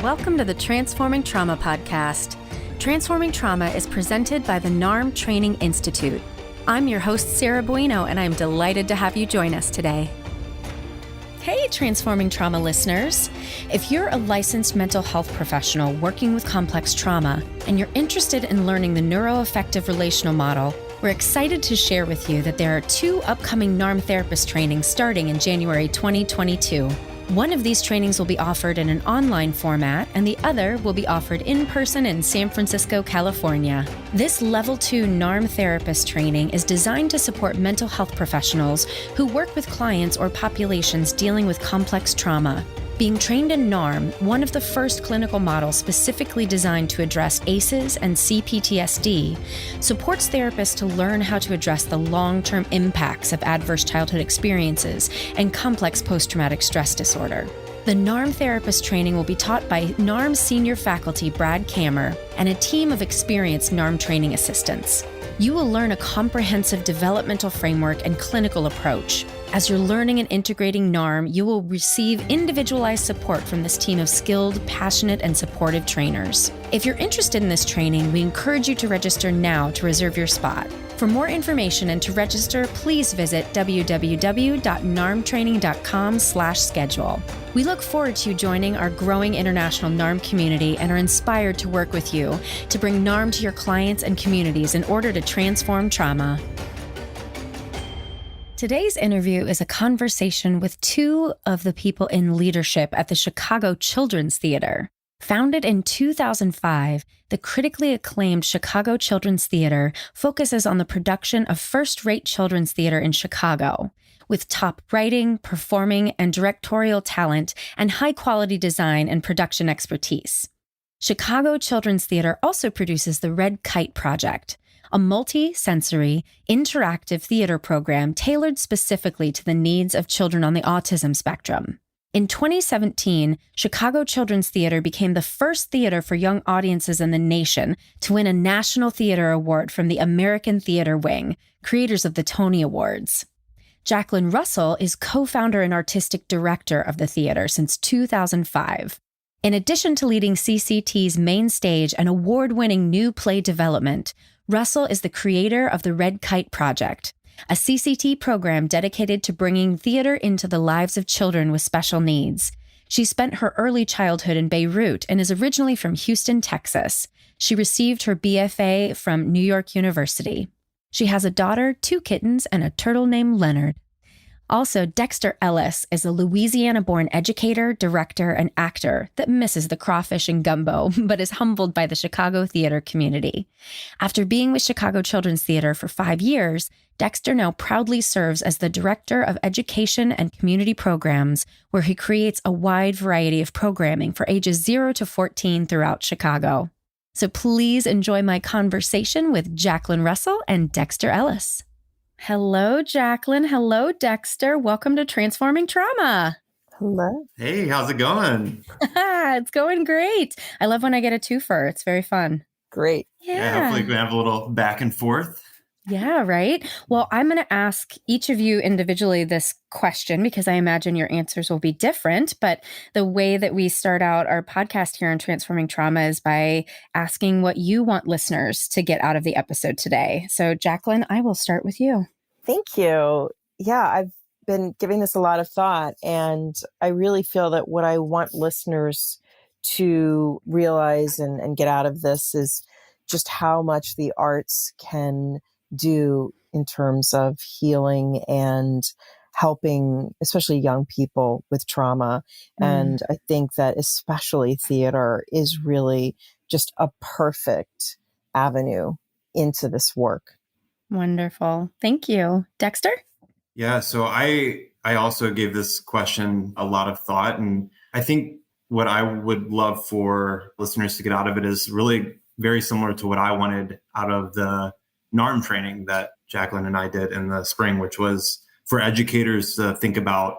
and welcome to the Transforming Trauma podcast. Transforming Trauma is presented by the NARM Training Institute. I'm your host, Sarah Bueno, and I'm delighted to have you join us today. Hey, Transforming Trauma listeners. If you're a licensed mental health professional working with complex trauma and you're interested in learning the neuroaffective relational model, we're excited to share with you that there are 2 upcoming NARM therapist trainings starting in January 2022. One of these trainings will be offered in an online format, and the other will be offered in person in San Francisco, California. This Level 2 NARM therapist training is designed to support mental health professionals who work with clients or populations dealing with complex trauma. Being trained in NARM, one of the first clinical models specifically designed to address ACEs and CPTSD, supports therapists to learn how to address the long-term impacts of adverse childhood experiences and complex post-traumatic stress disorder. The NARM therapist training will be taught by NARM senior faculty Brad Kammer and a team of experienced NARM training assistants. You will learn a comprehensive developmental framework and clinical approach. As you're learning and integrating NARM, you will receive individualized support from this team of skilled, passionate, and supportive trainers. If you're interested in this training, we encourage you to register now to reserve your spot. For more information and to register, please visit www.narmtraining.com/schedule. We look forward to you joining our growing international NARM community and are inspired to work with you to bring NARM to your clients and communities in order to transform trauma. Today's interview is a conversation with 2 of the people in leadership at the Chicago Children's Theater. Founded in 2005, the critically acclaimed Chicago Children's Theater focuses on the production of first-rate children's theater in Chicago, with top writing, performing, and directorial talent and high-quality design and production expertise. Chicago Children's Theater also produces the Red Kite Project, a multi-sensory, interactive theater program tailored specifically to the needs of children on the autism spectrum. In 2017, Chicago Children's Theater became the first theater for young audiences in the nation to win a National Theater Award from the American Theater Wing, creators of the Tony Awards. Jacqueline Russell is co-founder and artistic director of the theater since 2005. In addition to leading CCT's main stage and award-winning new play development, Russell is the creator of the Red Kite Project, a CCT program dedicated to bringing theater into the lives of children with special needs. She spent her early childhood in Beirut and is originally from Houston, Texas. She received her BFA from New York University. She has a daughter, 2 kittens, and a turtle named Leonard. Also, Dexter Ellis is a Louisiana-born educator, director, and actor that misses the crawfish and gumbo, but is humbled by the Chicago theater community. After being with Chicago Children's Theater for 5 years, Dexter now proudly serves as the Director of Education and Community Programs, where he creates a wide variety of programming for ages 0 to 14 throughout Chicago. So please enjoy my conversation with Jacqueline Russell and Dexter Ellis. Hello, Jacqueline. Hello, Dexter. Welcome to Transforming Trauma. Hello. Hey, how's it going? It's going great. I love when I get a twofer. It's very fun. Great. Yeah, hopefully we can have a little back and forth. Yeah, right. Well, I'm going to ask each of you individually this question because I imagine your answers will be different. But the way that we start out our podcast here on Transforming Trauma is by asking what you want listeners to get out of the episode today. So, Jacqueline, I will start with you. Thank you. Yeah, I've been giving this a lot of thought, and I really feel that what I want listeners to realize and get out of this is just how much the arts can do in terms of healing and helping, especially young people with trauma. And I think that especially theater is really just a perfect avenue into this work. Wonderful. Thank you. Dexter? Yeah, so I also gave this question a lot of thought, and I think what I would love for listeners to get out of it is really very similar to what I wanted out of the NARM training that Jacqueline and I did in the spring, which was for educators to think about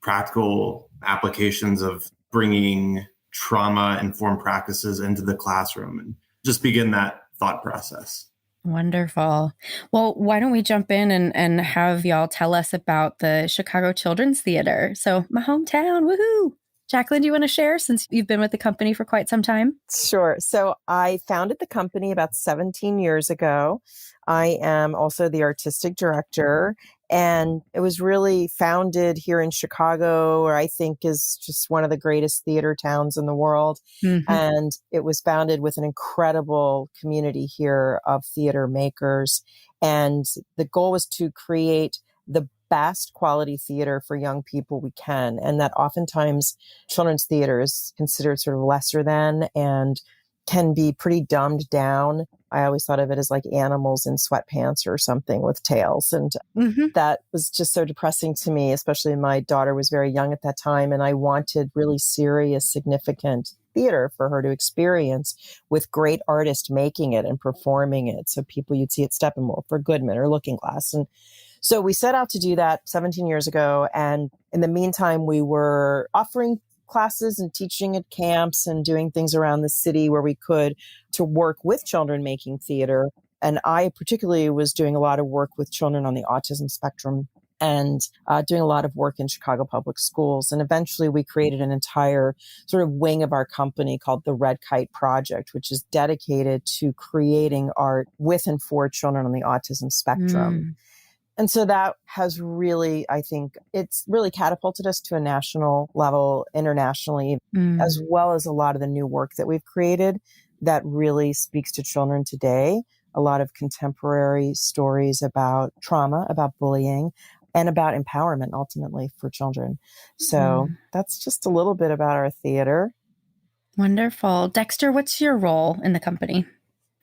practical applications of bringing trauma-informed practices into the classroom and just begin that thought process. Wonderful. Well, why don't we jump in and have y'all tell us about the Chicago Children's Theater? So my hometown, woohoo! Jacqueline, do you want to share since you've been with the company for quite some time? Sure. So I founded the company about 17 years ago. I am also the artistic director, and it was really founded here in Chicago, where I think is just one of the greatest theater towns in the world. Mm-hmm. And it was founded with an incredible community here of theater makers. And the goal was to create the best quality theater for young people we can. And that oftentimes children's theater is considered sort of lesser than and can be pretty dumbed down. I always thought of it as like animals in sweatpants or something with tails. And that was just so depressing to me, especially my daughter was very young at that time. And I wanted really serious, significant theater for her to experience with great artists making it and performing it. So people you'd see at Steppenwolf or Goodman or Looking Glass. And so we set out to do that 17 years ago. And in the meantime, we were offering classes and teaching at camps and doing things around the city where we could to work with children making theater. And I particularly was doing a lot of work with children on the autism spectrum and doing a lot of work in Chicago public schools. And eventually we created an entire sort of wing of our company called the Red Kite Project, which is dedicated to creating art with and for children on the autism spectrum. And so that has really, I think, it's really catapulted us to a national level, internationally, as well as a lot of the new work that we've created that really speaks to children today. A lot of contemporary stories about trauma, about bullying, and about empowerment ultimately for children. So that's just a little bit about our theater. Wonderful. Dexter, what's your role in the company?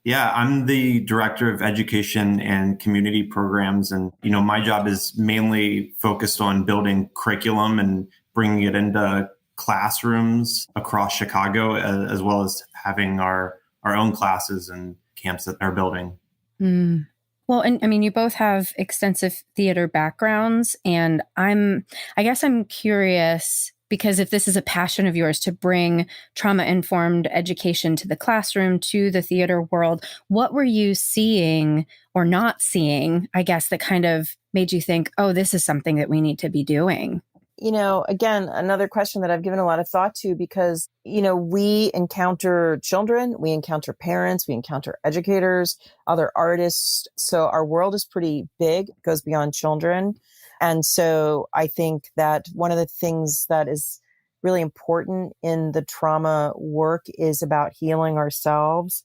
Yeah, I'm the director of education and community programs. And, my job is mainly focused on building curriculum and bringing it into classrooms across Chicago, as well as having our own classes and camps that they're building. Well, and I mean, you both have extensive theater backgrounds, and I guess I'm curious, because if this is a passion of yours to bring trauma-informed education to the classroom, to the theater world, what were you seeing or not seeing, I guess, that kind of made you think, oh, this is something that we need to be doing? Again, another question that I've given a lot of thought to because, we encounter children, we encounter parents, we encounter educators, other artists. So our world is pretty big, goes beyond children. And so I think that one of the things that is really important in the trauma work is about healing ourselves,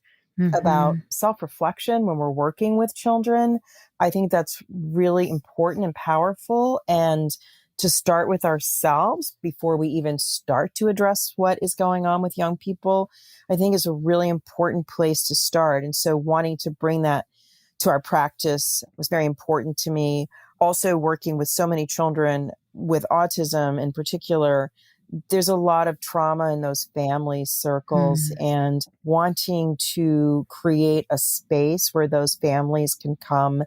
about self-reflection when we're working with children. I think that's really important and powerful. And to start with ourselves before we even start to address what is going on with young people, I think is a really important place to start. And so wanting to bring that to our practice was very important to me. Also working with so many children with autism in particular, there's a lot of trauma in those family circles and wanting to create a space where those families can come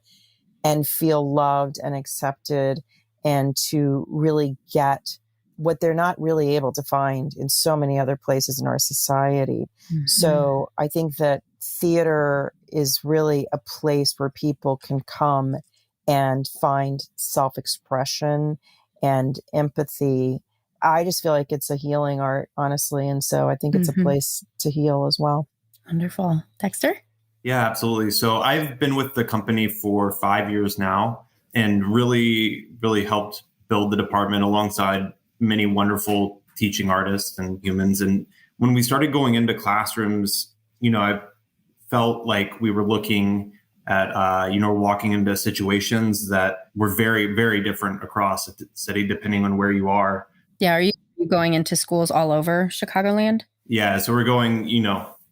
and feel loved and accepted and to really get what they're not really able to find in so many other places in our society. So I think that theater is really a place where people can come and find self-expression and empathy. I just feel like it's a healing art, honestly. And so I think it's a place to heal as well. Wonderful. Dexter? Yeah, absolutely. So I've been with the company for 5 years now and really, really helped build the department alongside many wonderful teaching artists and humans. And when we started going into classrooms, I felt like we were looking at, walking into situations that were very, very different across the city, depending on where you are. Yeah. Are you going into schools all over Chicagoland? Yeah. So we're going,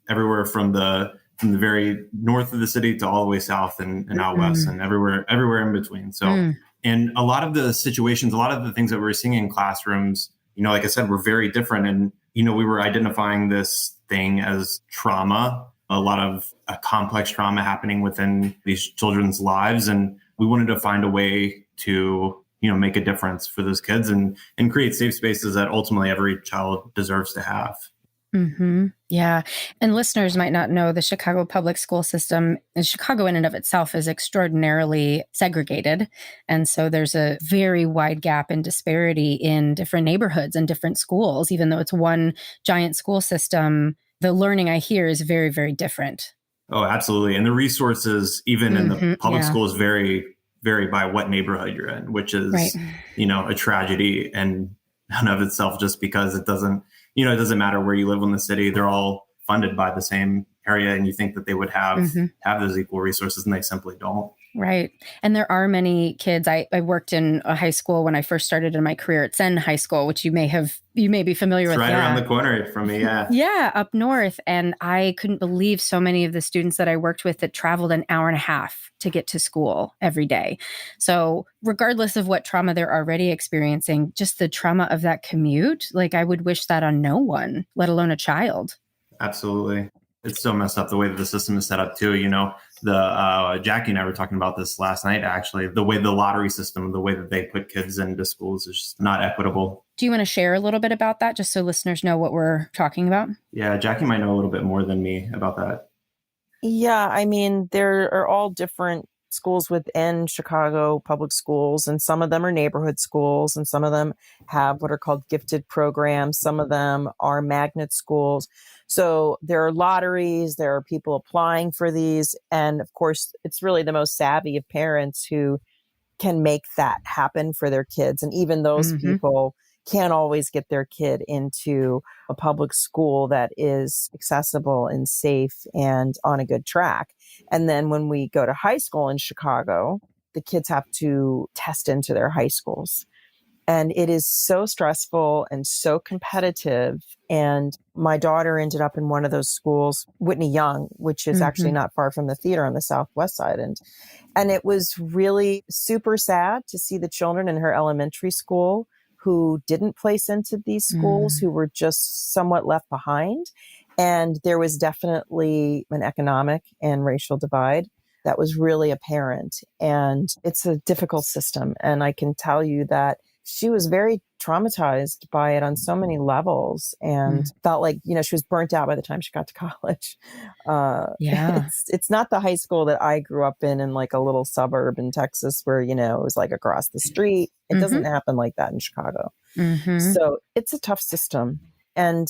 everywhere from the very north of the city to all the way south and out west and everywhere in between. So, and a lot of the situations, a lot of the things that we're seeing in classrooms, like I said, were very different. And, we were identifying this thing as trauma, a lot of complex trauma happening within these children's lives. And we wanted to find a way to, make a difference for those kids and create safe spaces that ultimately every child deserves to have. Yeah. And listeners might not know the Chicago public school system, and Chicago in and of itself is extraordinarily segregated. And so there's a very wide gap and disparity in different neighborhoods and different schools. Even though it's one giant school system, the learning I hear is very, very different. Oh, absolutely. And the resources, even in the public schools, vary by what neighborhood you're in, which is, a tragedy and of itself, just because it doesn't matter where you live in the city. They're all funded by the same area, and you think that they would have those equal resources, and they simply don't. Right. And there are many kids. I worked in a high school when I first started in my career at Senn High School, which you may be familiar with. Right around the corner from me. Yeah. Yeah. Up north. And I couldn't believe so many of the students that I worked with that traveled an hour and a half to get to school every day. So regardless of what trauma they're already experiencing, just the trauma of that commute, like I would wish that on no one, let alone a child. Absolutely. It's so messed up the way that the system is set up too. Jackie and I were talking about this last night, actually. The way the lottery system, the way that they put kids into schools is just not equitable. Do you want to share a little bit about that, just so listeners know what we're talking about? Yeah, Jackie might know a little bit more than me about that. Yeah, I mean, there are all different schools within Chicago public schools, and some of them are neighborhood schools, and some of them have what are called gifted programs. Some of them are magnet schools. So there are lotteries, there are people applying for these. And of course, it's really the most savvy of parents who can make that happen for their kids. And even those people can't always get their kid into a public school that is accessible and safe and on a good track. And then when we go to high school in Chicago, the kids have to test into their high schools. And it is so stressful and so competitive. And my daughter ended up in one of those schools, Whitney Young, which is actually not far from the theater on the Southwest side. And it was really super sad to see the children in her elementary school who didn't place into these schools, who were just somewhat left behind. And there was definitely an economic and racial divide that was really apparent. And it's a difficult system. And I can tell you that she was very traumatized by it on so many levels, and felt like, she was burnt out by the time she got to college. It's not the high school that I grew up in like a little suburb in Texas where, it was like across the street. It doesn't happen like that in Chicago. So it's a tough system. And,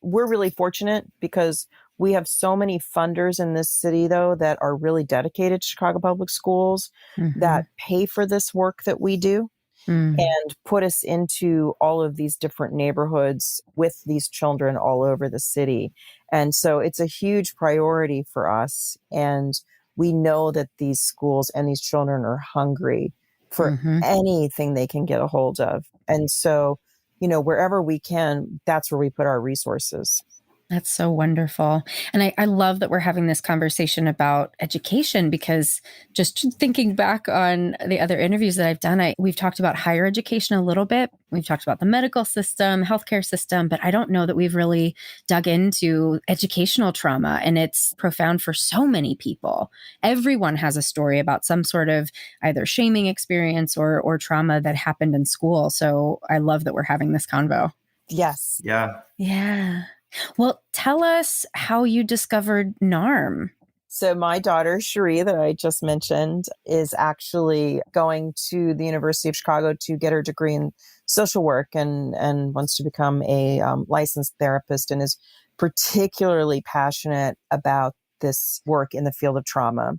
we're really fortunate because we have so many funders in this city, though, that are really dedicated to Chicago Public Schools that pay for this work that we do. And put us into all of these different neighborhoods with these children all over the city. And so it's a huge priority for us. And we know that these schools and these children are hungry for anything they can get a hold of. And so, wherever we can, that's where we put our resources. That's so wonderful. And I love that we're having this conversation about education, because just thinking back on the other interviews that I've done, we've talked about higher education a little bit. We've talked about the medical system, healthcare system, but I don't know that we've really dug into educational trauma. And it's profound for so many people. Everyone has a story about some sort of either shaming experience or trauma that happened in school. So I love that we're having this convo. Yes. Yeah. Yeah. Well, tell us how you discovered NARM. So my daughter, Cherie, that I just mentioned, is actually going to the University of Chicago to get her degree in social work and wants to become a licensed therapist, and is particularly passionate about this work in the field of trauma.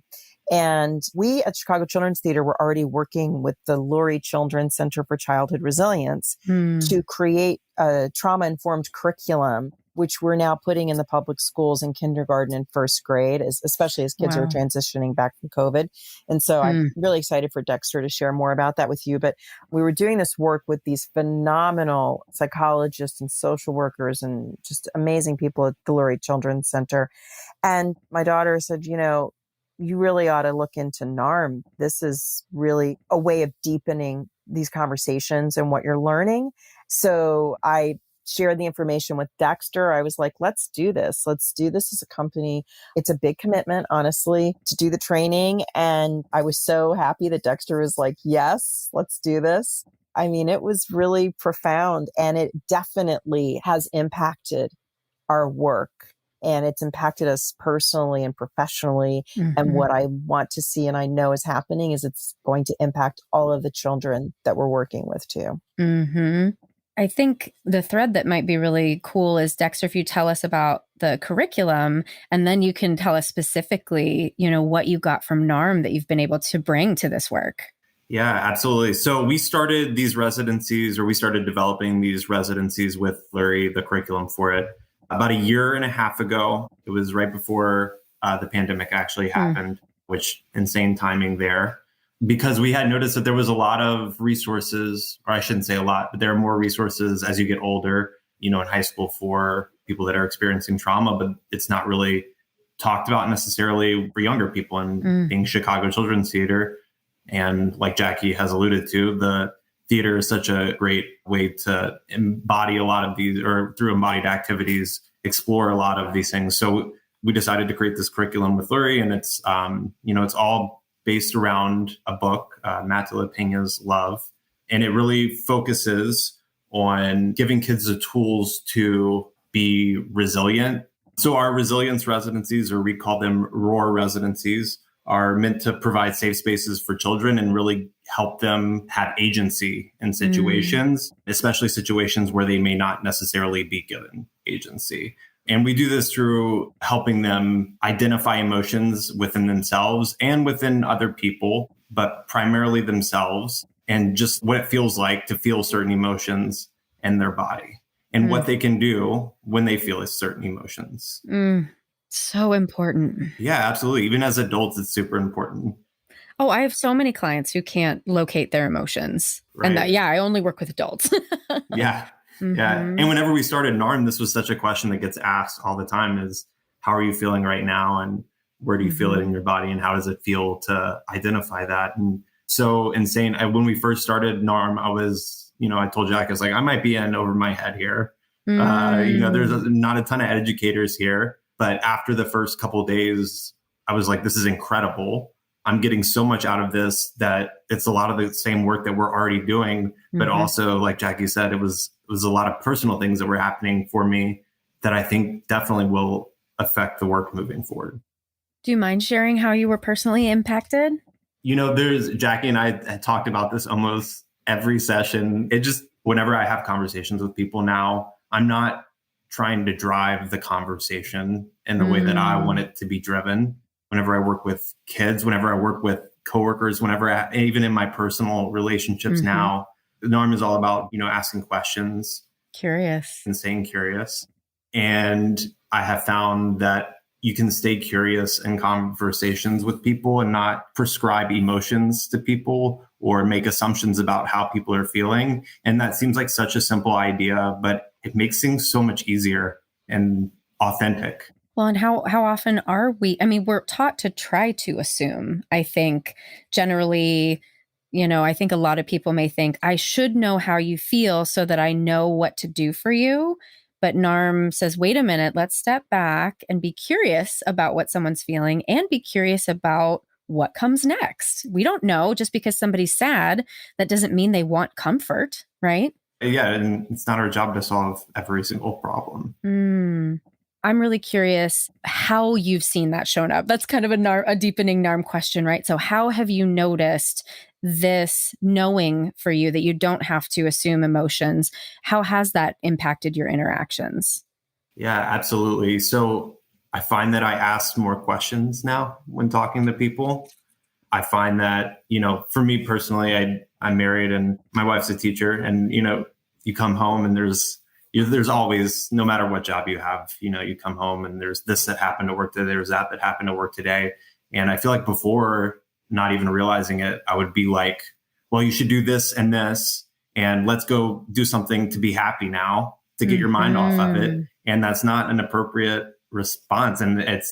And we at Chicago Children's Theater were already working with the Lurie Children's Center for Childhood Resilience to create a trauma-informed curriculum, which we're now putting in the public schools in kindergarten and first grade, especially as kids are transitioning back from COVID. And so I'm really excited for Dexter to share more about that with you. But we were doing this work with these phenomenal psychologists and social workers and just amazing people at the Lurie Children's Center. And my daughter said, you really ought to look into NARM. This is really a way of deepening these conversations and what you're learning. So I shared the information with Dexter. I was like, let's do this. Let's do this as a company. It's a big commitment, honestly, to do the training. And I was so happy that Dexter was like, yes, let's do this. I mean, it was really profound, and it definitely has impacted our work, and it's impacted us personally and professionally. And what I want to see, and I know is happening, is it's going to impact all of the children that we're working with too. Mm-hmm. I think the thread that might be really cool is, Dexter, if you tell us about the curriculum, and then you can tell us specifically, what you got from NARM that you've been able to bring to this work. Yeah, absolutely. So we started developing these residencies with Flurry, the curriculum for it, about a year and a half ago. It was right before the pandemic actually happened, which insane timing there. Because we had noticed that there was a lot of resources, or I shouldn't say a lot, but there are more resources as you get older, in high school for people that are experiencing trauma, but it's not really talked about necessarily for younger people. And being Chicago Children's Theater, and like Jackie has alluded to, the theater is such a great way to embody a lot of these, or through embodied activities, explore a lot of these things. So we decided to create this curriculum with Flurry, and it's, it's all based around a book, Matt de la Peña's Love. And it really focuses on giving kids the tools to be resilient. So our resilience residencies, or we call them ROAR residencies, are meant to provide safe spaces for children and really help them have agency in situations, especially situations where they may not necessarily be given agency. And we do this through helping them identify emotions within themselves and within other people, but primarily themselves, and just what it feels like to feel certain emotions in their body, and what they can do when they feel certain emotions. So important. Yeah, absolutely. Even as adults, it's super important. Oh, I have so many clients who can't locate their emotions. Right. And I only work with adults. Yeah. Yeah. And whenever we started NARM, this was such a question that gets asked all the time is, how are you feeling right now? And where do you feel it in your body? And how does it feel to identify that? And so insane. When we first started NARM, I was, I told Jack, I was like, I might be in over my head here. There's not a ton of educators here. But after the first couple of days, I was like, this is incredible. I'm getting so much out of this that it's a lot of the same work that we're already doing. But also, like Jackie said, it was a lot of personal things that were happening for me that I think definitely will affect the work moving forward. Do you mind sharing how you were personally impacted? There's Jackie and I had talked about this almost every session. It just, whenever I have conversations with people now, I'm not trying to drive the conversation in the way that I want it to be driven. Whenever I work with kids, whenever I work with coworkers, even in my personal relationships now, NARM is all about, asking questions. Curious. And staying curious. And I have found that you can stay curious in conversations with people and not prescribe emotions to people or make assumptions about how people are feeling. And that seems like such a simple idea, but it makes things so much easier and authentic. Well, and how often are we? I mean, we're taught to try to assume, I think, generally, I think a lot of people may think, I should know how you feel so that I know what to do for you. But NARM says, wait a minute, let's step back and be curious about what someone's feeling and be curious about what comes next. We don't know. Just because somebody's sad, that doesn't mean they want comfort, right? Yeah, and it's not our job to solve every single problem. I'm really curious how you've seen that shown up. That's kind of a deepening NARM question, right? So how have you noticed this knowing for you that you don't have to assume emotions? How has that impacted your interactions? Yeah, absolutely. So I find that I ask more questions now when talking to people. I find that, for me personally, I'm married and my wife's a teacher, and, you come home and there's always, no matter what job you have, you come home and there's this that happened to work today, there's that happened to work today. And I feel like before, not even realizing it, I would be like, well, you should do this, and let's go do something to be happy now, to get your mind off of it. And that's not an appropriate response. And it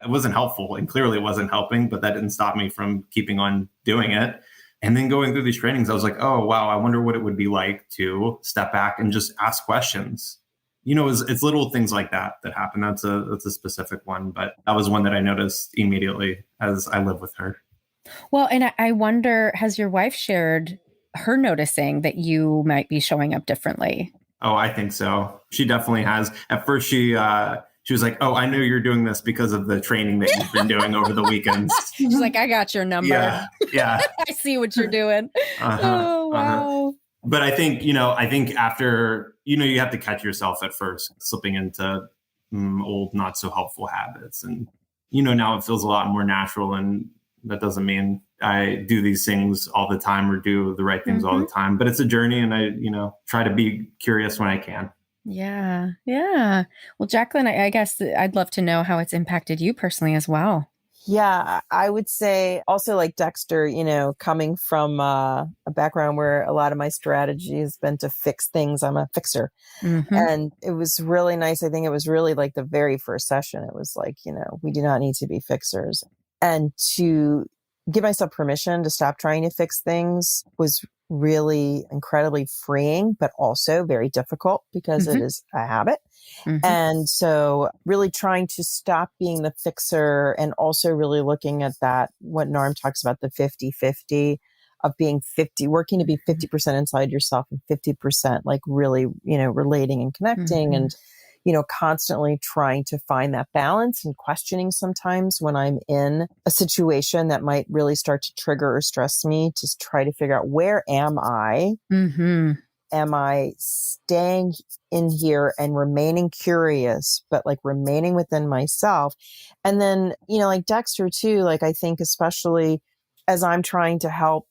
wasn't helpful. And clearly it wasn't helping, but that didn't stop me from keeping on doing it. And then going through these trainings, I was like, oh, wow, I wonder what it would be like to step back and just ask questions. It's little things like that happen. That's a specific one, but that was one that I noticed immediately as I live with her. Well, and I wonder, has your wife shared her noticing that you might be showing up differently? Oh, I think so. She definitely has. At first, she was like, "Oh, I know you're doing this because of the training that you've been doing over the weekends." She's like, "I got your number. Yeah, yeah. I see what you're doing." Oh, wow. But I think after, you have to catch yourself at first slipping into old, not so helpful habits. And, now it feels a lot more natural. And that doesn't mean I do these things all the time or do the right things all the time, but it's a journey. And I, try to be curious when I can. Yeah. Yeah. Well, Jacqueline, I guess I'd love to know how it's impacted you personally as well. Yeah, I would say also like Dexter, coming from a background where a lot of my strategy has been to fix things. I'm a fixer. And it was really nice. I think it was really like the very first session. It was like, we do not need to be fixers. And to give myself permission to stop trying to fix things was really incredibly freeing, but also very difficult because it is a habit. And so really trying to stop being the fixer and also really looking at that, what NARM talks about, the 50-50 of being working to be 50% inside yourself and 50% like really, relating and connecting and, constantly trying to find that balance and questioning sometimes when I'm in a situation that might really start to trigger or stress me, to try to figure out, where am I? Am I staying in here and remaining curious, but like remaining within myself? And then, like Dexter too, like I think especially as I'm trying to help,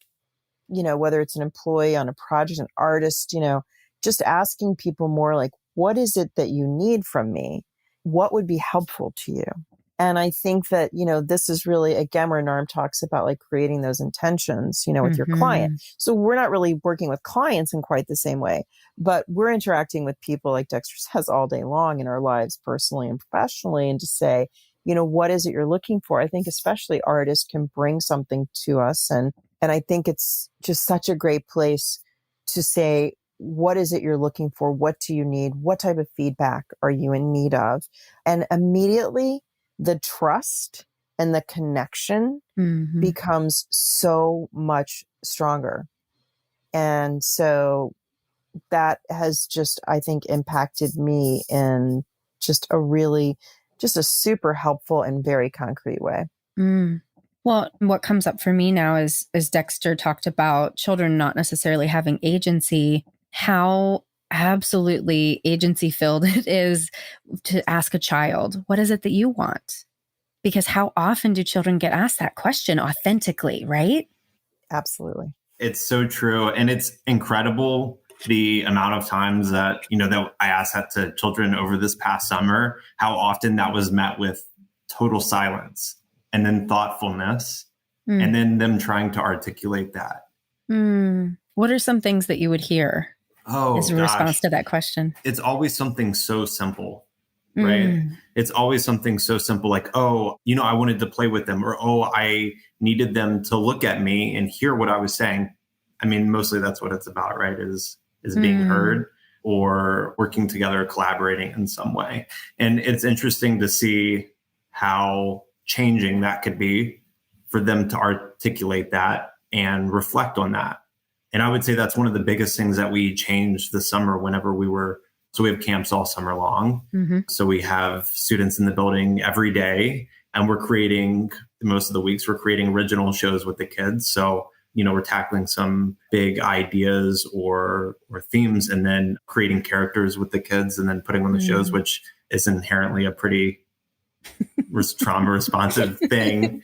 whether it's an employee on a project, an artist, just asking people more like, what is it that you need from me? What would be helpful to you? And I think that, this is really, again, where NARM talks about like creating those intentions, with your client. So we're not really working with clients in quite the same way, but we're interacting with people like Dexter says all day long in our lives, personally and professionally, and to say, what is it you're looking for? I think especially artists can bring something to us. And I think it's just such a great place to say, what is it you're looking for? What do you need? What type of feedback are you in need of? And immediately the trust and the connection becomes so much stronger. And so that has just, I think, impacted me in just a super helpful and very concrete way. Well, what comes up for me now is, as Dexter talked about children not necessarily having agency, how absolutely agency filled it is to ask a child, what is it that you want? Because how often do children get asked that question authentically, right? Absolutely. It's so true. And it's incredible the amount of times that, that I asked that to children over this past summer, how often that was met with total silence and then thoughtfulness and then them trying to articulate that. What are some things that you would hear as a response to that question? It's always something so simple, right? It's always something so simple like, oh, I wanted to play with them, or, oh, I needed them to look at me and hear what I was saying. I mean, mostly that's what it's about, right? Is being heard or working together, collaborating in some way. And it's interesting to see how changing that could be for them to articulate that and reflect on that. And I would say that's one of the biggest things that we changed this summer whenever so we have camps all summer long. So we have students in the building every day, and most of the weeks, we're creating original shows with the kids. So, we're tackling some big ideas or themes and then creating characters with the kids and then putting on the shows, which is inherently a pretty trauma responsive thing.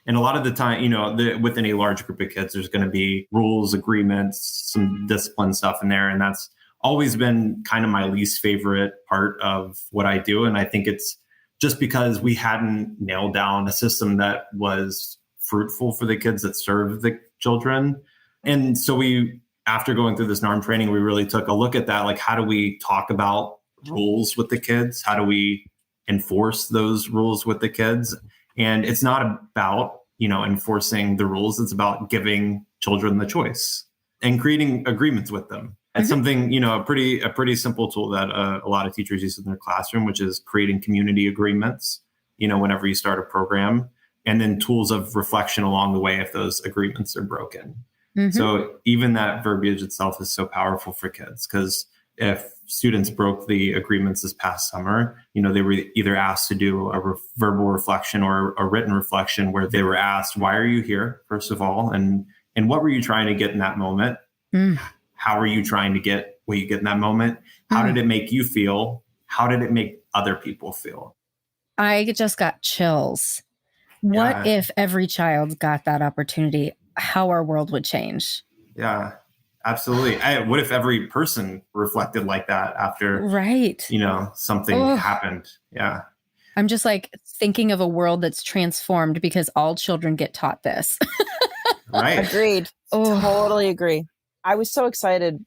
And a lot of the time, with any large group of kids, there's going to be rules, agreements, some discipline stuff in there. And that's always been kind of my least favorite part of what I do. And I think it's just because we hadn't nailed down a system that was fruitful for the kids that serve the children. And so after going through this NARM training, we really took a look at that. Like, how do we talk about rules with the kids? How do we enforce those rules with the kids? And it's not about, enforcing the rules. It's about giving children the choice and creating agreements with them. It's something, a pretty simple tool that a lot of teachers use in their classroom, which is creating community agreements, whenever you start a program, and then tools of reflection along the way if those agreements are broken. So even that verbiage itself is so powerful for kids because if students broke the agreements this past summer, they were either asked to do a verbal reflection or a written reflection where they were asked, why are you here, first of all? And what were you trying to get in that moment? How are you trying to get what you get in that moment? How did it make you feel? How did it make other people feel? I just got chills. What if every child got that opportunity? How our world would change. Yeah, absolutely. What if every person reflected like that after, something happened? Yeah. I'm just like thinking of a world that's transformed because all children get taught this. Right. Agreed. Totally agree. I was so excited,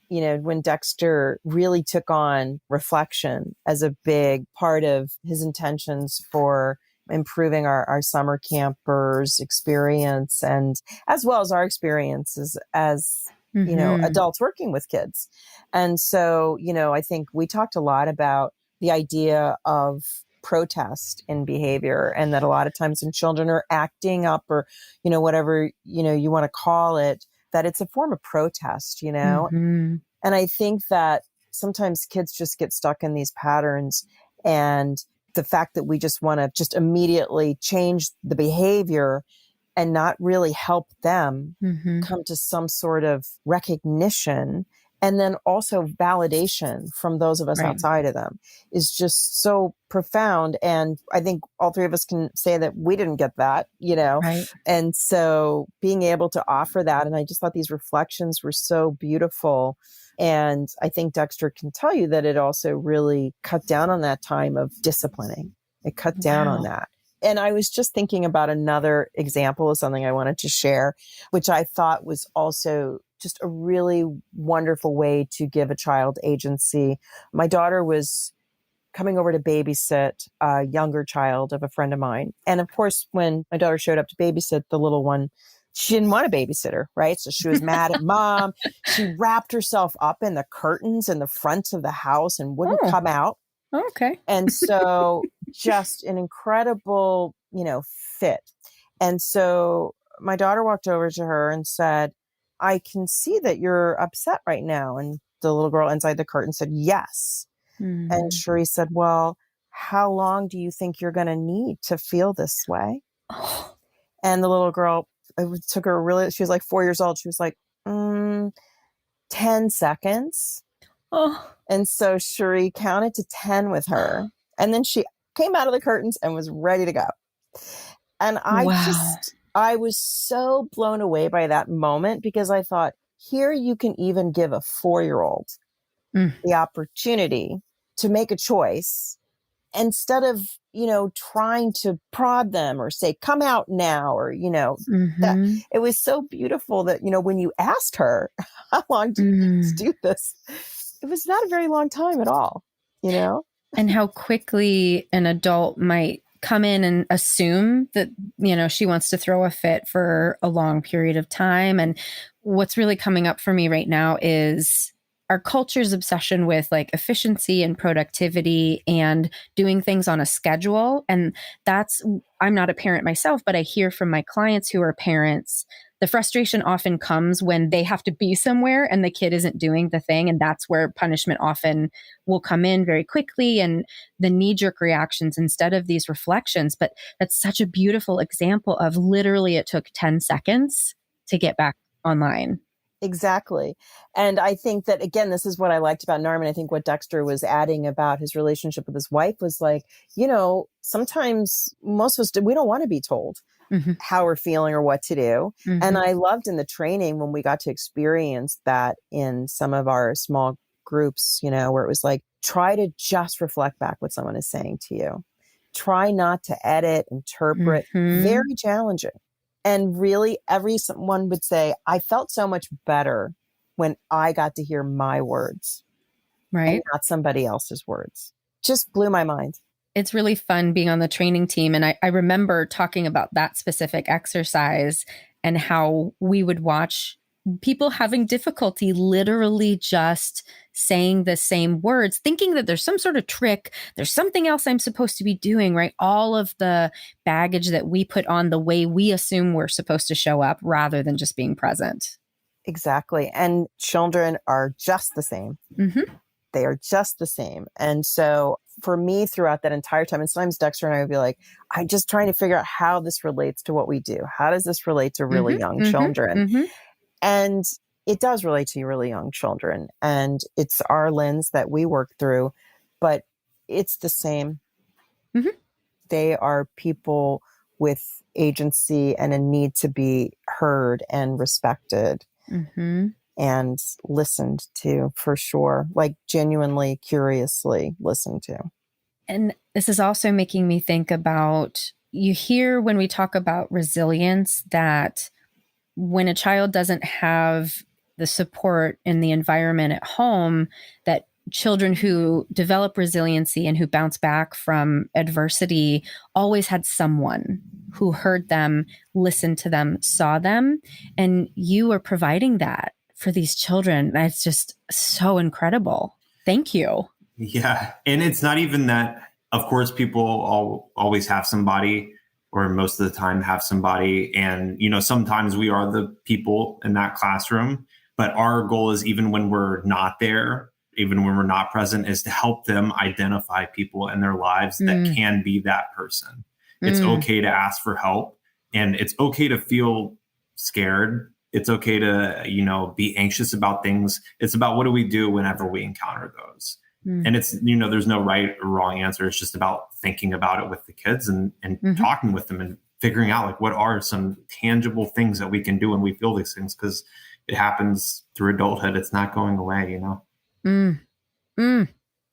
when Dexter really took on reflection as a big part of his intentions for improving our summer campers experience, and as well as our experiences as, adults working with kids. And so, I think we talked a lot about the idea of protest in behavior, and that a lot of times when children are acting up or, whatever, you want to call it, that it's a form of protest, And I think that sometimes kids just get stuck in these patterns, and the fact that we just want to just immediately change the behavior and not really help them come to some sort of recognition, and then also validation from those of us outside of them, is just so profound. And I think all three of us can say that we didn't get that, And so being able to offer that, and I just thought these reflections were so beautiful. And I think Dexter can tell you that it also really cut down on that time of disciplining. It cut down on that. And I was just thinking about another example of something I wanted to share, which I thought was also just a really wonderful way to give a child agency. My daughter was coming over to babysit a younger child of a friend of mine. And of course, when my daughter showed up to babysit the little one, she didn't want a babysitter, right? So she was mad at mom. She wrapped herself up in the curtains in the front of the house and wouldn't come out. Okay. And so just an incredible, fit. And so my daughter walked over to her and said, I can see that you're upset right now. And the little girl inside the curtain said, yes. And Cherie said, well, how long do you think you're going to need to feel this way? And the little girl, it took her she was like 4 years old. She was like, 10 seconds. And so Cherie counted to 10 with her. And then she came out of the curtains and was ready to go. And I was so blown away by that moment, because I thought, here you can even give a 4-year-old the opportunity to make a choice, instead of, trying to prod them or say, come out now, or, that it was so beautiful that, when you asked her, how long do you need to do this? It was not a very long time at all, And how quickly an adult might come in and assume that, she wants to throw a fit for a long period of time. And what's really coming up for me right now is our culture's obsession with like efficiency and productivity and doing things on a schedule. And I'm not a parent myself, but I hear from my clients who are parents, the frustration often comes when they have to be somewhere and the kid isn't doing the thing. And that's where punishment often will come in very quickly, and the knee-jerk reactions instead of these reflections. But that's such a beautiful example of literally it took 10 seconds to get back online. Exactly. And I think that, again, this is what I liked about NARM. And I think what Dexter was adding about his relationship with his wife was like, sometimes most of us, we don't want to be told how we're feeling or what to do. And I loved in the training when we got to experience that in some of our small groups, where it was like, try to just reflect back what someone is saying to you. Try not to edit, interpret. Very challenging. And really, everyone would say, I felt so much better when I got to hear my words, and not somebody else's words. Just blew my mind. It's really fun being on the training team. And I remember talking about that specific exercise and how we would watch people having difficulty literally just saying the same words, thinking that there's some sort of trick, there's something else I'm supposed to be doing, right? All of the baggage that we put on the way we assume we're supposed to show up rather than just being present. Exactly. And children are just the same. Mm-hmm. They are just the same. And so for me throughout that entire time, and sometimes Dexter and I would be like, I'm just trying to figure out how this relates to what we do. How does this relate to really young children? And it does relate to really young children. And it's our lens that we work through, but it's the same. They are people with agency and a need to be heard and respected. And listened to, for sure, like genuinely, curiously listened to. And this is also making me think about, you hear when we talk about resilience that when a child doesn't have the support in the environment at home, that children who develop resiliency and who bounce back from adversity always had someone who heard them, listened to them, saw them, and you are providing that for these children. That's just so incredible. Thank you. Yeah. And it's not even that, of course, people always have somebody, or most of the time have somebody. And, sometimes we are the people in that classroom, but our goal is, even when we're not there, even when we're not present, is to help them identify people in their lives that can be that person. It's okay to ask for help, and it's okay to feel scared. It's okay to, be anxious about things. It's about, what do we do whenever we encounter those? And it's, there's no right or wrong answer. It's just about thinking about it with the kids and talking with them and figuring out, like, what are some tangible things that we can do when we feel these things? Because it happens through adulthood. It's not going away,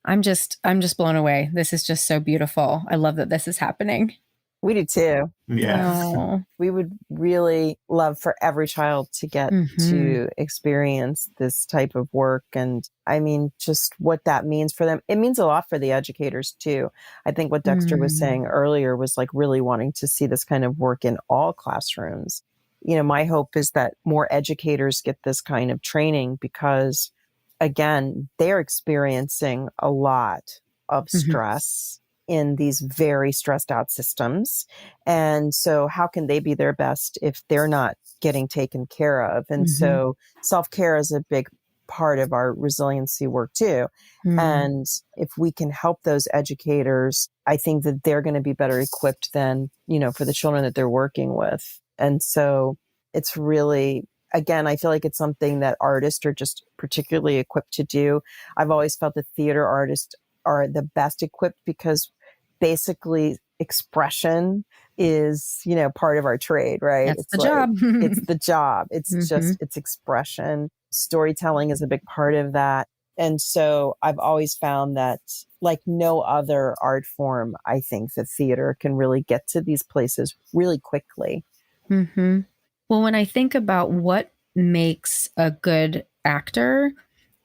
I'm just blown away. This is just so beautiful. I love that this is happening. We do too. Yeah. We would really love for every child to get to experience this type of work. And I mean, just what that means for them. It means a lot for the educators too. I think what Dexter was saying earlier was like really wanting to see this kind of work in all classrooms. My hope is that more educators get this kind of training, because again, they're experiencing a lot of stress in these very stressed out systems. And so how can they be their best if they're not getting taken care of? And so self-care is a big part of our resiliency work too. And if we can help those educators, I think that they're going to be better equipped than, for the children that they're working with. And so it's really, again, I feel like it's something that artists are just particularly equipped to do. I've always felt that theater artists are the best equipped, because basically expression is, part of our trade, right? That's the job. It's the job. It's just, it's expression. Storytelling is a big part of that. And so I've always found that, like no other art form, I think the theater can really get to these places really quickly. Well, when I think about what makes a good actor,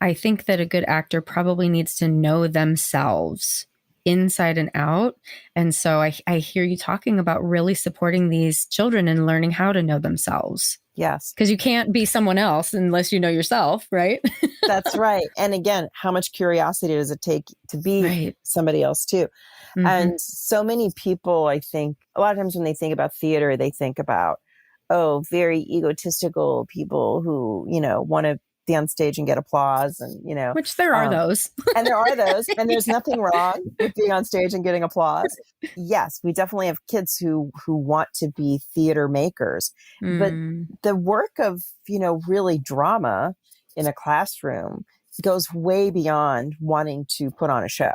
I think that a good actor probably needs to know themselves inside and out. And so I hear you talking about really supporting these children and learning how to know themselves. Yes. Because you can't be someone else unless you know yourself, right? That's right. And again, how much curiosity does it take to be somebody else too? And so many people, I think, a lot of times when they think about theater, they think about, very egotistical people who, want to be on stage and get applause, and which there are those. And there are those, and there's nothing wrong with being on stage and getting applause. Yes, we definitely have kids who want to be theater makers, but the work of really drama in a classroom goes way beyond wanting to put on a show.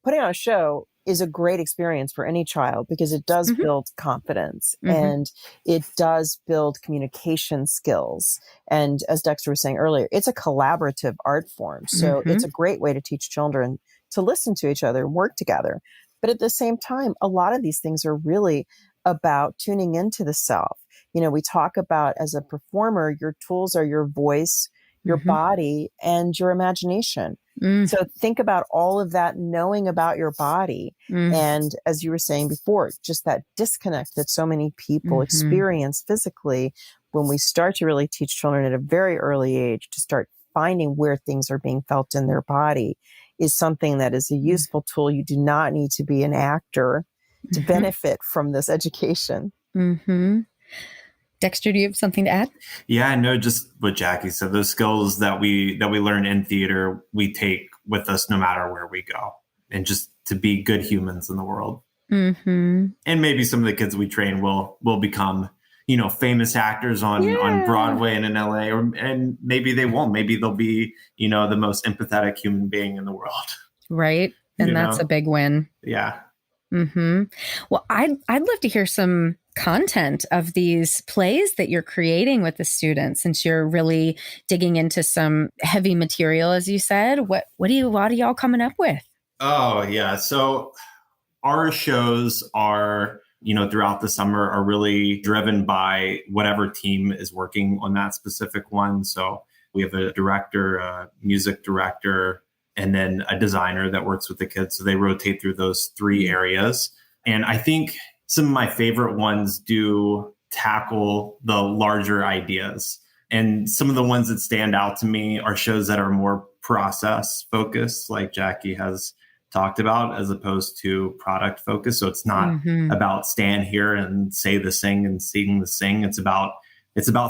Putting on a show is a great experience for any child, because it does build confidence and it does build communication skills. And as Dexter was saying earlier, it's a collaborative art form. So it's a great way to teach children to listen to each other and work together. But at the same time, a lot of these things are really about tuning into the self. We talk about, as a performer, your tools are your voice, your body, and your imagination. So think about all of that, knowing about your body. And as you were saying before, just that disconnect that so many people experience physically, when we start to really teach children at a very early age to start finding where things are being felt in their body, is something that is a useful tool. You do not need to be an actor to benefit from this education. Dexter, do you have something to add? Yeah, no, just what Jackie said. Those skills that we learn in theater, we take with us no matter where we go, and just to be good humans in the world. Mm-hmm. And maybe some of the kids we train will become, famous actors on Broadway and in LA, and maybe they won't. Maybe they'll be, the most empathetic human being in the world. Right. And that's a big win. Yeah. Mm-hmm. Well, I'd love to hear some content of these plays that you're creating with the students, since you're really digging into some heavy material, as you said. What are y'all coming up with? Oh, yeah. So our shows are, throughout the summer are really driven by whatever team is working on that specific one. So we have a director, a music director, and then a designer that works with the kids. So they rotate through those three areas. And I think some of my favorite ones do tackle the larger ideas. And some of the ones that stand out to me are shows that are more process focused, like Jackie has talked about, as opposed to product focused. So it's not about stand here and say the sing and sing the sing. It's about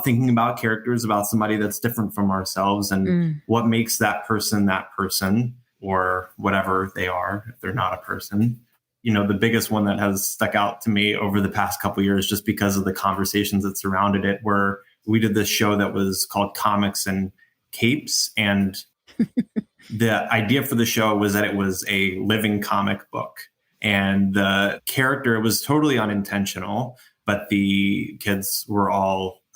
thinking about characters, about somebody that's different from ourselves, and what makes that person, or whatever they are, if they're not a person. The biggest one that has stuck out to me over the past couple of years, just because of the conversations that surrounded it, where we did this show that was called Comics and Capes. And the idea for the show was that it was a living comic book. And the character was totally unintentional, but the kids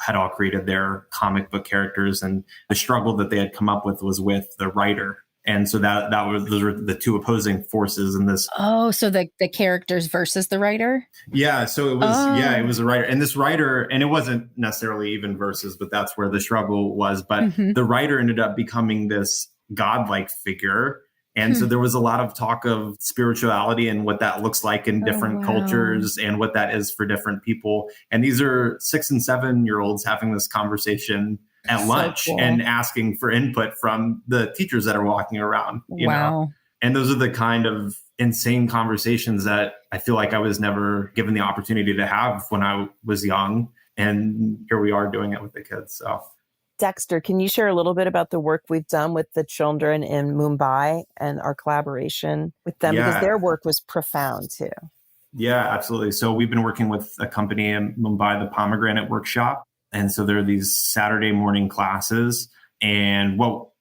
had all created their comic book characters. And the struggle that they had come up with was the writer. And so those were the two opposing forces in this. Oh, so the characters versus the writer? Yeah. So it was a writer. And this writer, and it wasn't necessarily even versus, but that's where the struggle was. But the writer ended up becoming this godlike figure. And so there was a lot of talk of spirituality and what that looks like in different cultures and what that is for different people. And these are 6 and 7-year-olds having this conversation at lunch and asking for input from the teachers that are walking around, you know? And those are the kind of insane conversations that I feel like I was never given the opportunity to have when I was young. And here we are doing it with the kids. So, Dexter, can you share a little bit about the work we've done with the children in Mumbai and our collaboration with them? Because their work was profound too. Yeah, absolutely. So we've been working with a company in Mumbai, the Pomegranate Workshop. And so there are these Saturday morning classes. And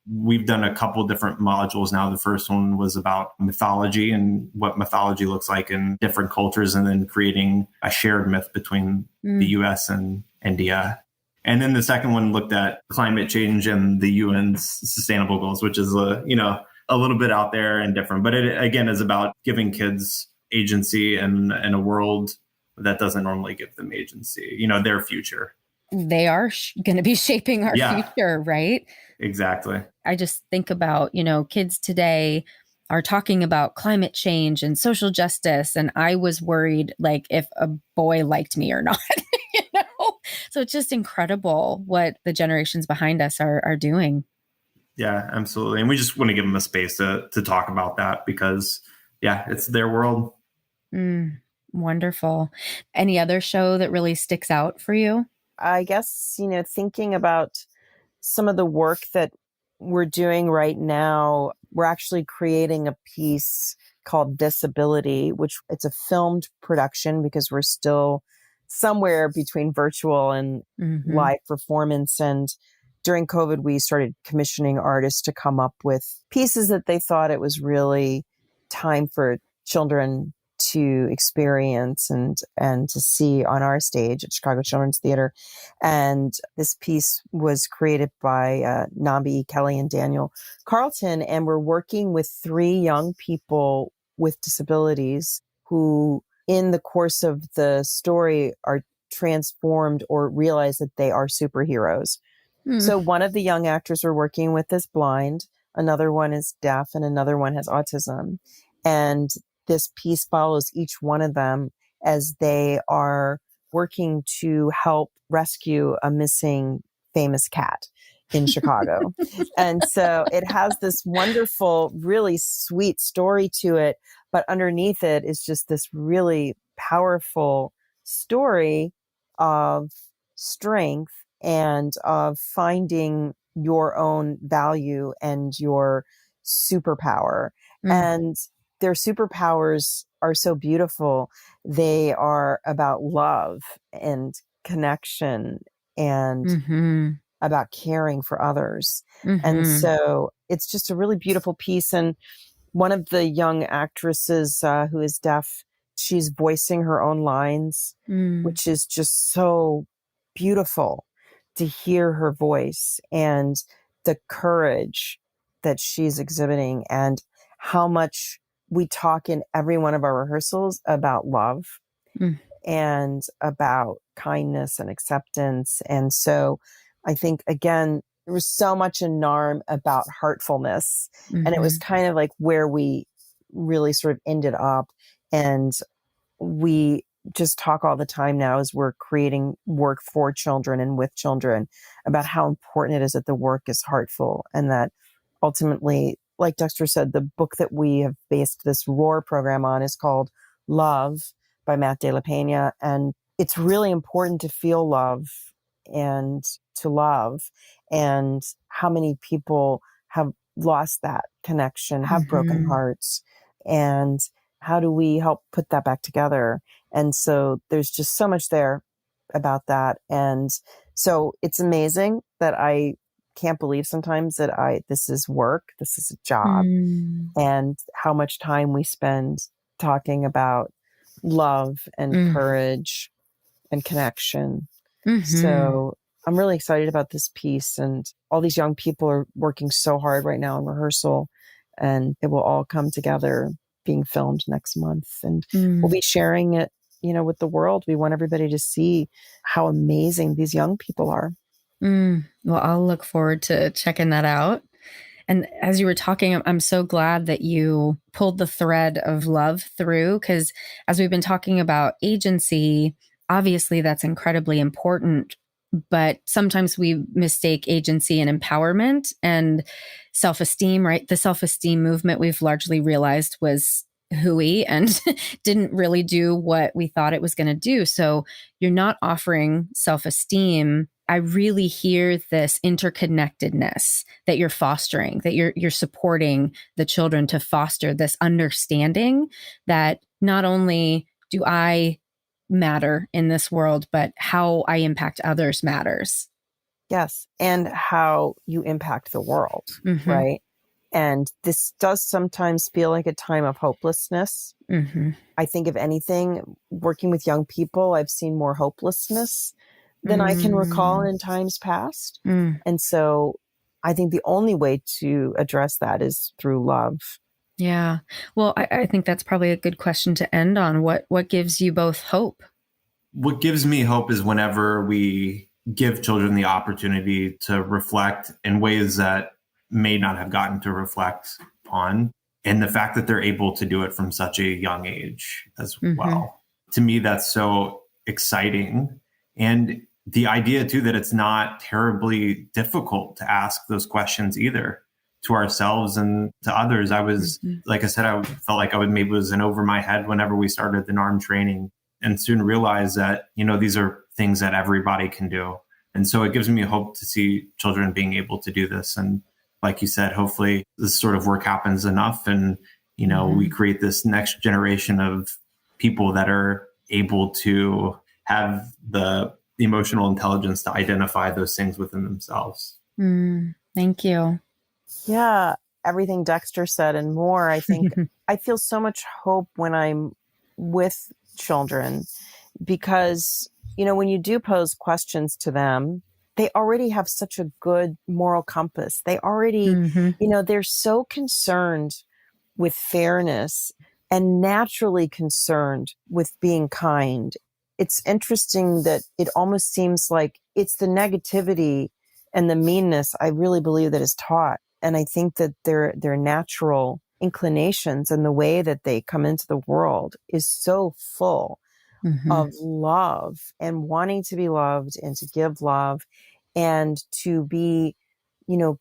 we've done a couple different modules now. The first one was about mythology and what mythology looks like in different cultures, and then creating a shared myth between the US and India. And then the second one looked at climate change and the UN's sustainable goals, which is a little bit out there and different. But it, again, is about giving kids agency in a world that doesn't normally give them agency, their future. They are going to be shaping our future, right? Exactly. I just think about, kids today are talking about climate change and social justice. And I was worried, like, if a boy liked me or not, So it's just incredible what the generations behind us are doing. Yeah, absolutely. And we just want to give them a space to talk about that because, it's their world. Wonderful. Any other show that really sticks out for you? I guess, thinking about some of the work that we're doing right now, we're actually creating a piece called Disability, which it's a filmed production because we're still somewhere between virtual and live performance. And during COVID, we started commissioning artists to come up with pieces that they thought it was really time for children to experience and to see on our stage at Chicago Children's Theater. And this piece was created by Nambi, Kelly, and Daniel Carlton. And we're working with 3 young people with disabilities who, in the course of the story, are transformed or realize that they are superheroes. So one of the young actors we're working with is blind, another one is deaf, and another one has autism. And this piece follows each one of them as they are working to help rescue a missing famous cat in Chicago. And so it has this wonderful, really sweet story to it. But underneath it is just this really powerful story of strength and of finding your own value and your superpower. And their superpowers are so beautiful. They are about love and connection and about caring for others. And so it's just a really beautiful piece. And one of the young actresses who is deaf, she's voicing her own lines, which is just so beautiful to hear her voice and the courage that she's exhibiting, and how much we talk in every one of our rehearsals about love and about kindness and acceptance. And so I think, again, there was so much in NARM about heartfulness, and it was kind of like where we really sort of ended up. And we just talk all the time now as we're creating work for children and with children about how important it is that the work is heartful, and that ultimately, like Dexter said, the book that we have based this ROAR program on is called Love by Matt De La Pena. And it's really important to feel love and to love. And how many people have lost that connection, have broken hearts, and how do we help put that back together? And so there's just so much there about that. And so it's amazing that I can't believe sometimes that this is work, this is a job, and how much time we spend talking about love and courage and connection. So I'm really excited about this piece, and all these young people are working so hard right now in rehearsal, and it will all come together being filmed next month. And we'll be sharing it, with the world. We want everybody to see how amazing these young people are. Well, I'll look forward to checking that out. And as you were talking, I'm so glad that you pulled the thread of love through, because as we've been talking about agency, obviously that's incredibly important, but sometimes we mistake agency and empowerment and self-esteem, right? The self-esteem movement, we've largely realized, was hooey and didn't really do what we thought it was going to do. So you're not offering self-esteem. I really hear this interconnectedness that you're fostering, that you're supporting the children to foster this understanding that not only do I matter in this world, but how I impact others matters. Yes. And how you impact the world, right? And this does sometimes feel like a time of hopelessness. I think, if anything, working with young people, I've seen more hopelessness than I can recall in times past. And so I think the only way to address that is through love. Yeah. Well, I think that's probably a good question to end on. What gives you both hope? What gives me hope is whenever we give children the opportunity to reflect in ways that may not have gotten to reflect on, and the fact that they're able to do it from such a young age as well. To me, that's so exciting. And the idea too that it's not terribly difficult to ask those questions either, to ourselves and to others. I was, like I said, I felt like maybe was in over my head whenever we started the NARM training, and soon realized that, these are things that everybody can do. And so it gives me hope to see children being able to do this. And like you said, hopefully this sort of work happens enough, and, we create this next generation of people that are able to have the emotional intelligence to identify those things within themselves. Thank you. Yeah. Everything Dexter said and more. I think I feel so much hope when I'm with children, because, when you do pose questions to them, they already have such a good moral compass. They already, they're so concerned with fairness and naturally concerned with being kind. It's interesting that it almost seems like it's the negativity and the meanness, I really believe, that is taught. And I think that their natural inclinations and the way that they come into the world is so full of love and wanting to be loved and to give love and to be,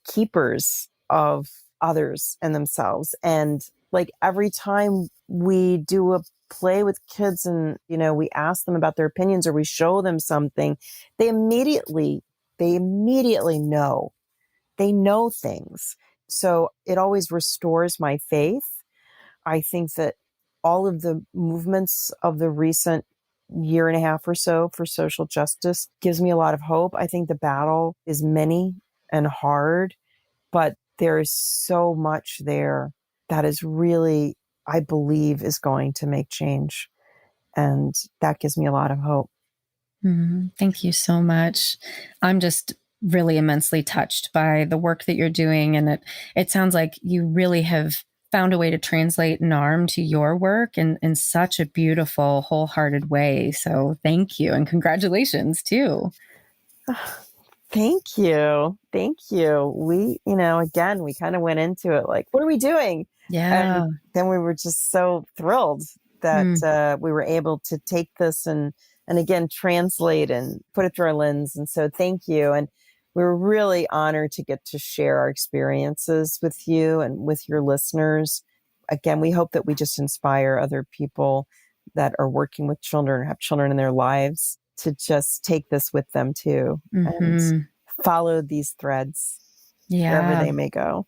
keepers of others and themselves. And like every time we do a play with kids and, we ask them about their opinions or we show them something, they immediately know. They know things. So it always restores my faith. I think that all of the movements of the recent year and a half or so for social justice gives me a lot of hope. I think the battle is many and hard, but there is so much there that is really, I believe, is going to make change. And that gives me a lot of hope. Thank you so much. I'm just really immensely touched by the work that you're doing. And it sounds like you really have found a way to translate NARM to your work in such a beautiful, wholehearted way. So thank you. And congratulations too. Thank you. Thank you. We, again, we kind of went into it like, what are we doing? Yeah. And then we were just so thrilled that we were able to take this and again, translate and put it through our lens. And so thank you. And we were really honored to get to share our experiences with you and with your listeners. Again, we hope that we just inspire other people that are working with children or have children in their lives to just take this with them too and follow these threads wherever they may go.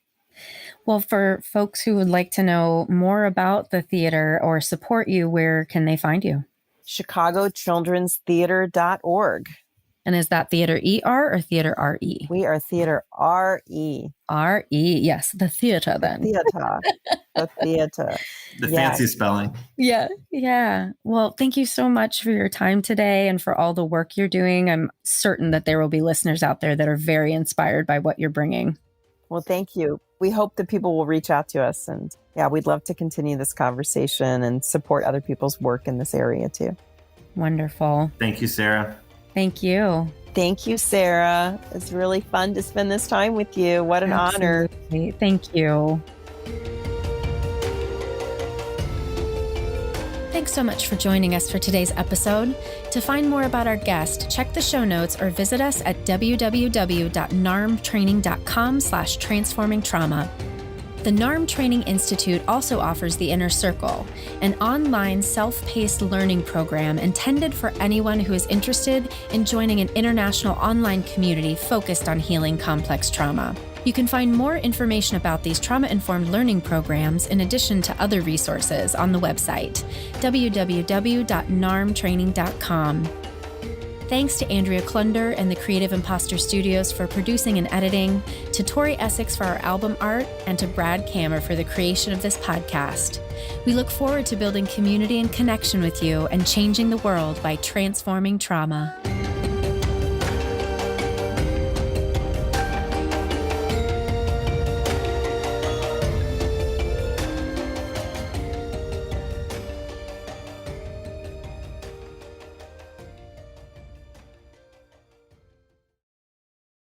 Well, for folks who would like to know more about the theater or support you, where can they find you? ChicagoChildren'sTheater.org. And is that theater ER or theater RE? We are theater RE. RE, yes. The theater then. The theater. The fancy spelling. Yeah. Well, thank you so much for your time today and for all the work you're doing. I'm certain that there will be listeners out there that are very inspired by what you're bringing. Well, thank you. We hope that people will reach out to us. And we'd love to continue this conversation and support other people's work in this area too. Wonderful. Thank you, Sarah. Thank you. Thank you, Sarah. It's really fun to spend this time with you. What an honor. Thank you. Thanks so much for joining us for today's episode. To find more about our guest, check the show notes or visit us at www.narmtraining.com/transformingtrauma. The NARM Training Institute also offers the Inner Circle, an online self-paced learning program intended for anyone who is interested in joining an international online community focused on healing complex trauma. You can find more information about these trauma-informed learning programs in addition to other resources on the website, www.narmtraining.com. Thanks to Andrea Klunder and the Creative Imposter Studios for producing and editing, to Tori Essex for our album art, and to Brad Kammer for the creation of this podcast. We look forward to building community and connection with you and changing the world by transforming trauma.